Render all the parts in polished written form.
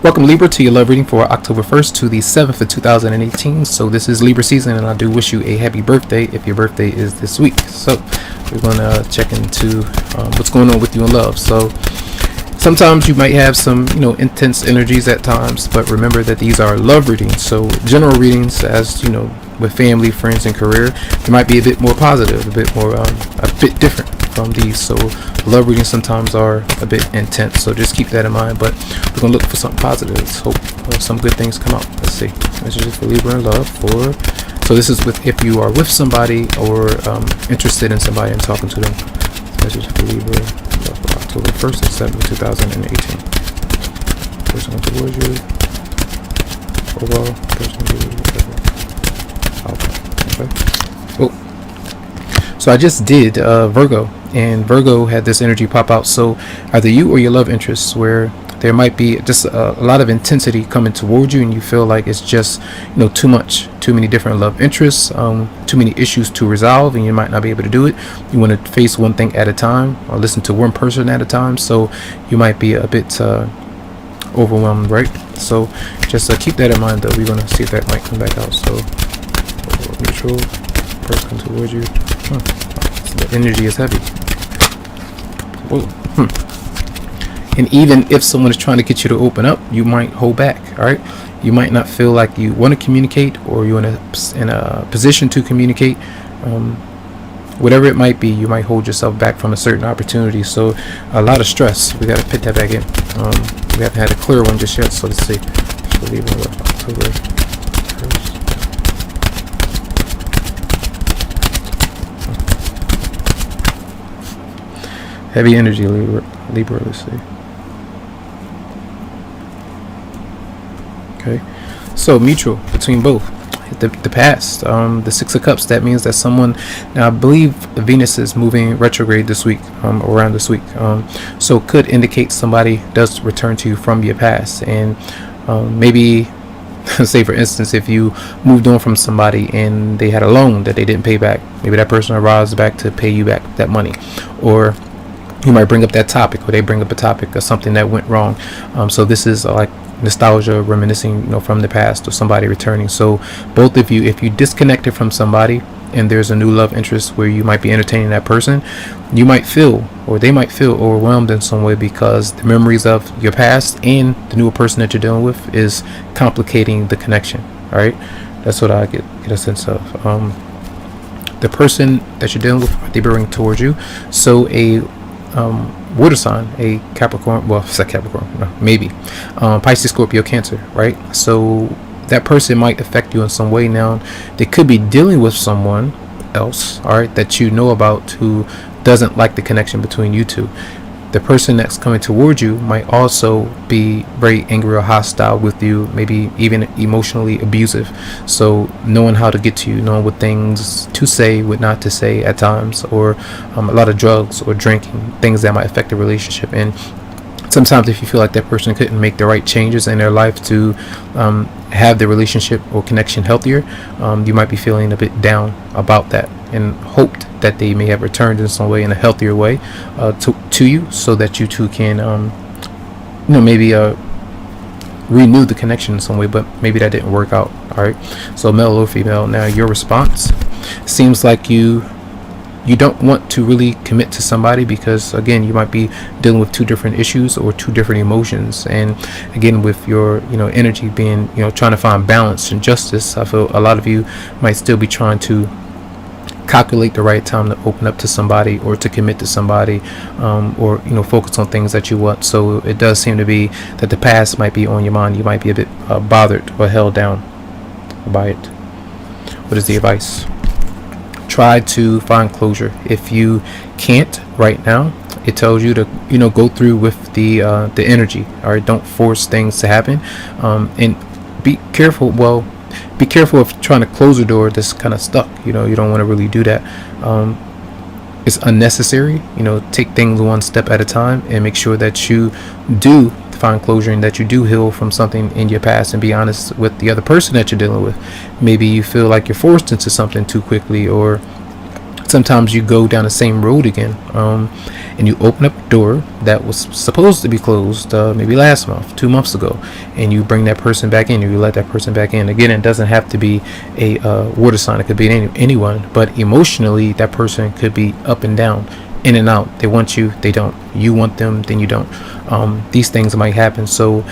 Welcome, Libra, to your love reading for October 1st to the 7th of 2018. So this is Libra season, and I do wish you a happy birthday if your birthday is this week. So we're going to check into what's going on with you in love. So sometimes you might have some, intense energies at times, but remember that these are love readings. So general readings, as with family, friends, and career, they might be a bit more positive, a bit different from these. So love readings sometimes are a bit intense, so just keep that in mind. But we're gonna look for something positive. Let's hope some good things come out. Let's see. Messages for Libra in love for. So this is with if you are with somebody or interested in somebody and talking to them. Messages for Libra in love for October 1st and 7th, 2018. Person towards you. Overall, person towards you. Okay. Oh. So I just did Virgo, and Virgo had this energy pop out. So either you or your love interests, where there might be just a lot of intensity coming towards you, and you feel like it's just too much, too many different love interests, too many issues to resolve, and you might not be able to do it. You want to face one thing at a time, or listen to one person at a time. So you might be a bit overwhelmed, right? So just keep that in mind, though. We're going to see if that might come back out. So neutral, person towards you. The energy is heavy. Whoa. And even if someone is trying to get you to open up, you might hold back. All right, you might not feel like you want to communicate, or you're in a position to communicate. Whatever it might be, you might hold yourself back from a certain opportunity. So a lot of stress. We got to put that back in. We haven't had a clear one just yet. So let's see. October 1st. Heavy energy, Libra, let's see. Okay, so mutual between both. The past, the Six of Cups, that means that someone, now I believe Venus is moving retrograde this week, around this week, so could indicate somebody does return to you from your past. And maybe say for instance, if you moved on from somebody and they had a loan that they didn't pay back, maybe that person arrives back to pay you back that money. Or you might bring up that topic, or they bring up a topic of something that went wrong. So this is like nostalgia, reminiscing, from the past, or somebody returning. So both of you, if you disconnected from somebody and there's a new love interest where you might be entertaining that person, you might feel, or they might feel, overwhelmed in some way, because the memories of your past and the newer person that you're dealing with is complicating the connection. All right, that's what I get a sense of. The person that you're dealing with, they bring towards you. So a water sign, a Capricorn, well, it's a Capricorn, maybe Pisces, Scorpio, Cancer, right? So that person might affect you in some way. Now they could be dealing with someone else, all right, that you know about, who doesn't like the connection between you two. The person that's coming towards you might also be very angry or hostile with you, maybe even emotionally abusive. So knowing how to get to you, knowing what things to say, what not to say at times, or a lot of drugs or drinking, things that might affect the relationship. And sometimes if you feel like that person couldn't make the right changes in their life to have the relationship or connection healthier, you might be feeling a bit down about that, and hoped that they may have returned in some way, in a healthier way, to you, so that you two can maybe renew the connection in some way. But maybe that didn't work out. All right, so male or female. Now your response seems like you don't want to really commit to somebody, because again, you might be dealing with two different issues or two different emotions. And again, with your energy being trying to find balance and justice, I feel a lot of you might still be trying to calculate the right time to open up to somebody, or to commit to somebody, or focus on things that you want. So it does seem to be that the past might be on your mind. You might be a bit bothered or held down by it. What is the advice? Try to find closure. If you can't right now, it tells you to go through with the energy. All right, don't force things to happen, and be careful. Well, be careful of trying to close a door that's kind of stuck. You don't want to really do that. It's unnecessary. Take things one step at a time, and make sure that you do find closure, and that you do heal from something in your past, and be honest with the other person that you're dealing with. Maybe you feel like you're forced into something too quickly, or sometimes you go down the same road again, and you open up a door that was supposed to be closed maybe last month, 2 months ago, and you bring that person back in, or you let that person back in. Again, it doesn't have to be a water sign. It could be anyone, but emotionally that person could be up and down, in and out. They want you, they don't. You want them, then you don't. These things might happen, so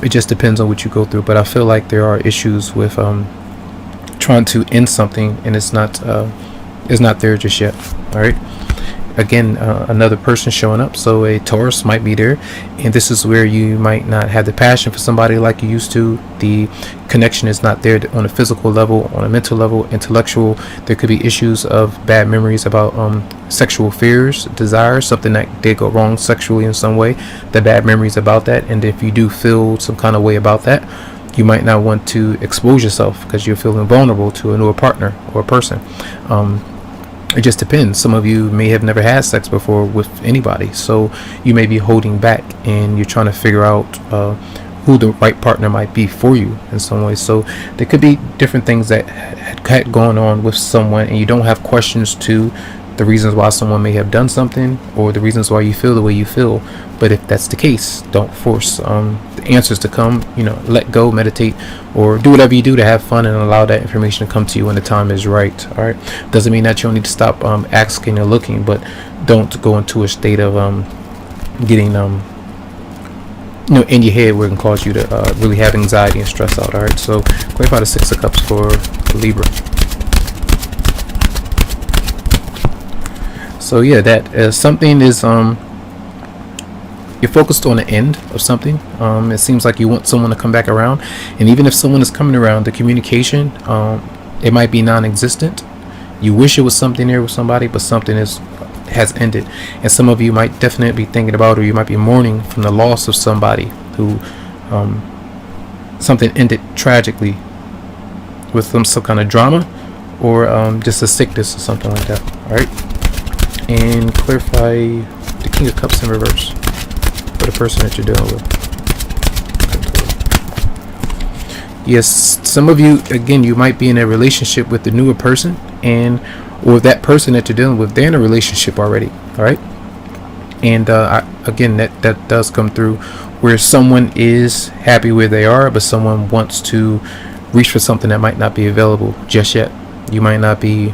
it just depends on what you go through. But I feel like there are issues with trying to end something, and it's not there just yet. All right. Again, another person showing up, so a Taurus might be there, and this is where you might not have the passion for somebody like you used to. The connection is not there on a physical level, on a mental level, intellectual. There could be issues of bad memories about sexual fears, desires, something that did go wrong sexually in some way, the bad memories about that. And if you do feel some kind of way about that, you might not want to expose yourself because you're feeling vulnerable to a newer partner or a person. It just depends. Some of you may have never had sex before with anybody, so you may be holding back and you're trying to figure out who the right partner might be for you in some way. So there could be different things that had going on with someone, and you don't have questions to the reasons why someone may have done something or the reasons why you feel the way you feel. But if that's the case, don't force the answers to come. Let go, meditate, or do whatever you do to have fun and allow that information to come to you when the time is right. All right. Doesn't mean that you don't need to stop asking or looking, but don't go into a state of getting in your head where it can cause you to really have anxiety and stress out. All right. So clarify the Six of Cups for Libra. So yeah, that something is you're focused on the end of something. It seems like you want someone to come back around, and even if someone is coming around, the communication it might be non-existent. You wish it was something there with somebody, but something has ended. And some of you might definitely be thinking about, or you might be mourning from the loss of somebody who something ended tragically with some kind of drama, or just a sickness or something like that. All right. And clarify the King of Cups in reverse for the person that you're dealing with. Yes, some of you, again, you might be in a relationship with the newer person, or that person that you're dealing with, they're in a relationship already. All right. And again, that does come through where someone is happy where they are, but someone wants to reach for something that might not be available just yet. You might not be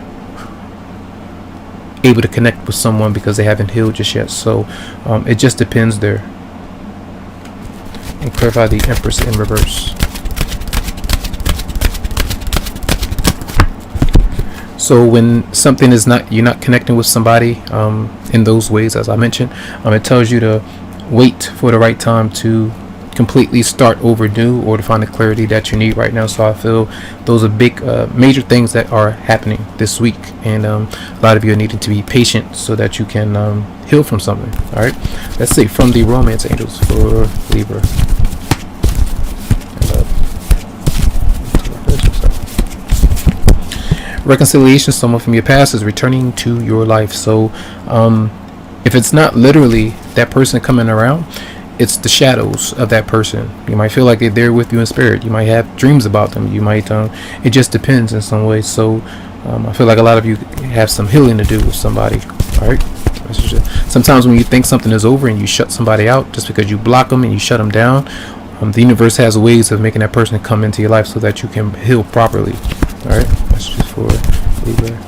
able to connect with someone because they haven't healed just yet. So it just depends there. And clarify the Empress in reverse. So when something is you're not connecting with somebody in those ways, as I mentioned, it tells you to wait for the right time to completely start over new, or to find the clarity that you need right now. So I feel those are big major things that are happening this week, and a lot of you are needing to be patient so that you can heal from something. All right, let's see from the Romance Angels for Libra. Reconciliation, someone from your past is returning to your life. So if it's not literally that person coming around, it's the shadows of that person. You might feel like they're there with you in spirit. You might have dreams about them. You might it just depends in some ways. So I feel like a lot of you have some healing to do with somebody. All right. Sometimes when you think something is over and you shut somebody out just because you block them and you shut them down, the universe has ways of making that person come into your life so that you can heal properly. All right. That's just for Libra.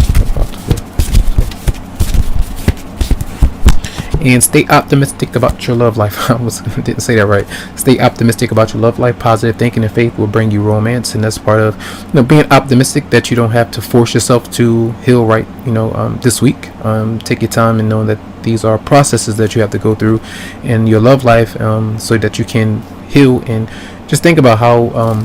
And stay optimistic about your love life. I didn't say that right. Stay optimistic about your love life. Positive thinking and faith will bring you romance, and that's part of being optimistic, that you don't have to force yourself to heal right this week. Take your time and know that these are processes that you have to go through in your love life, so that you can heal. And just think about how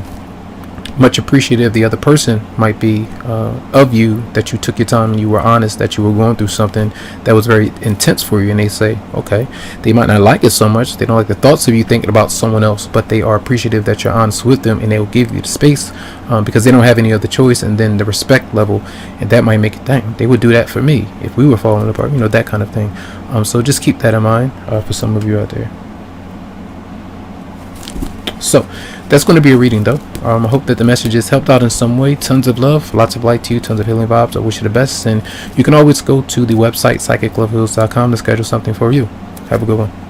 much appreciative the other person might be of you, that you took your time and you were honest, that you were going through something that was very intense for you. And they say, okay, they might not like it so much, they don't like the thoughts of you thinking about someone else, but they are appreciative that you're honest with them, and they will give you the space because they don't have any other choice. And then the respect level, and that might make it, dang, they would do that for me if we were falling apart, that kind of thing. So just keep that in mind for some of you out there. So that's going to be a reading though. I hope that the messages helped out in some way. Tons of love, lots of light to you, tons of healing vibes. I wish you the best, and you can always go to the website psychicloveheals.com to schedule something for you. Have a good one.